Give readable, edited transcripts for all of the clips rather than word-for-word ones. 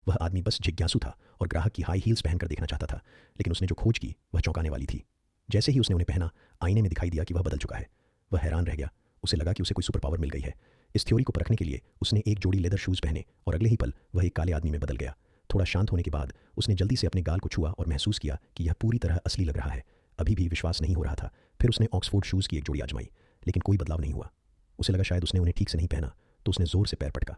वह आदमी बस जिज्ञासु था और ग्राहक की हाई हील्स पहनकर देखना चाहता था, लेकिन उसने जो खोज की वह चौंकाने वाली थी। जैसे ही उसने उन्हें पहना, आईने में दिखाई दिया कि वह बदल चुका है। वह हैरान रह गया। उसे लगा कि उसे कोई सुपर पावर मिल गई है। इस थ्योरी को परखने के लिए उसने एक जोड़ी लेदर शूज़ पहने और अगले ही पल वह एक काले आदमी में बदल गया। थोड़ा शांत होने के बाद उसने जल्दी से अपने गाल को छुआ और महसूस किया कि यह पूरी तरह असली लग रहा है। अभी भी विश्वास नहीं हो रहा था। फिर उसने ऑक्सफोर्ड शूज़ की एक जोड़ी आजमाई, लेकिन कोई बदलाव नहीं हुआ। उसे लगा शायद उसने उन्हें ठीक से नहीं पहना, तो उसने जोर से पैर पटका,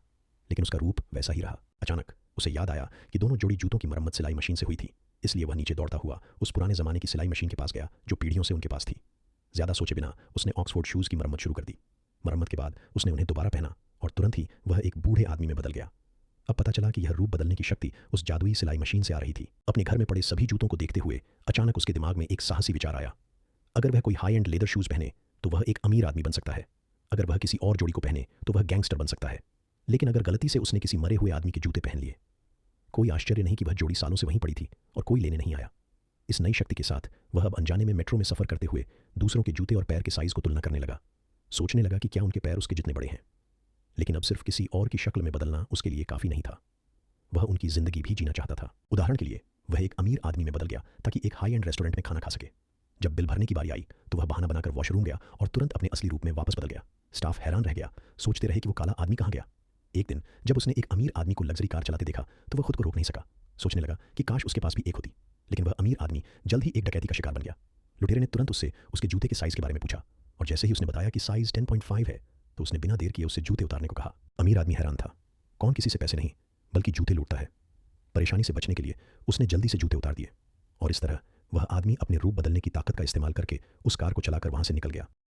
लेकिन उसका रूप वैसा ही रहा। अचानक उसे याद आया कि दोनों जोड़ी जूतों की मरम्मत सिलाई मशीन से हुई थी, इसलिए वह नीचे दौड़ता हुआ उस पुराने ज़माने की सिलाई मशीन के पास गया जो पीढ़ियों से उनके पास थी। ज़्यादा सोचे बिना उसने ऑक्सफोर्ड शूज़ की मरम्मत शुरू कर दी। मरम्मत के बाद उसने उन्हें दोबारा पहना और तुरंत ही वह एक बूढ़े आदमी में बदल गया। अब पता चला कि यह रूप बदलने की शक्ति उस जादुई सिलाई मशीन से आ रही थी। अपने घर में पड़े सभी जूतों को देखते हुए अचानक उसके दिमाग में एक साहसी विचार आया। अगर वह कोई हाई एंड लेदर शूज़ पहने तो वह एक अमीर आदमी बन सकता है। अगर वह किसी और जोड़ी को पहने तो वह गैंगस्टर बन सकता है। लेकिन अगर गलती से उसने किसी मरे हुए आदमी के जूते पहन लिए, कोई आश्चर्य नहीं कि वह जोड़ी सालों से वहीं पड़ी थी और कोई लेने नहीं आया। इस नई शक्ति के साथ वह अब अनजाने में मेट्रो में सफ़र करते हुए दूसरों के जूते और पैर के साइज़ को तुलना करने लगा। सोचने लगा कि क्या उनके पैर उसके जितने बड़े हैं। लेकिन अब सिर्फ किसी और की शक्ल में बदलना उसके लिए काफ़ी नहीं था। वह उनकी ज़िंदगी भी जीना चाहता था। उदाहरण के लिए वह एक अमीर आदमी में बदल गया ताकि एक हाई एंड रेस्टोरेंट में खाना खा सके। जब बिल भरने की बारी आई तो वह बहाना बनाकर वॉशरूम गया और तुरंत अपने असली रूप में वापस बदल गया। स्टाफ हैरान रह गया, सोचते रहे कि वो काला आदमी कहाँ गया। एक दिन जब उसने एक अमीर आदमी को लग्जरी कार चलाते देखा तो वह खुद को रोक नहीं सका। सोचने लगा कि काश उसके पास भी एक होती, लेकिन वह अमीर आदमी जल्द ही एक डकैती का शिकार बन गया। लुटेरे ने तुरंत उससे उसके जूते के साइज़ के बारे में पूछा और जैसे ही उसने बताया कि साइज़ 10.5 है तो उसने बिना देर किए उससे जूते उतारने को कहा। अमीर आदमी हैरान था। कौन किसी से पैसे नहीं बल्कि जूते लूटता है। परेशानी से बचने के लिए उसने जल्दी से जूते उतार दिए और इस तरह वह आदमी अपने रूप बदलने की ताकत का इस्तेमाल करके उस कार को चलाकर वहां से निकल गया।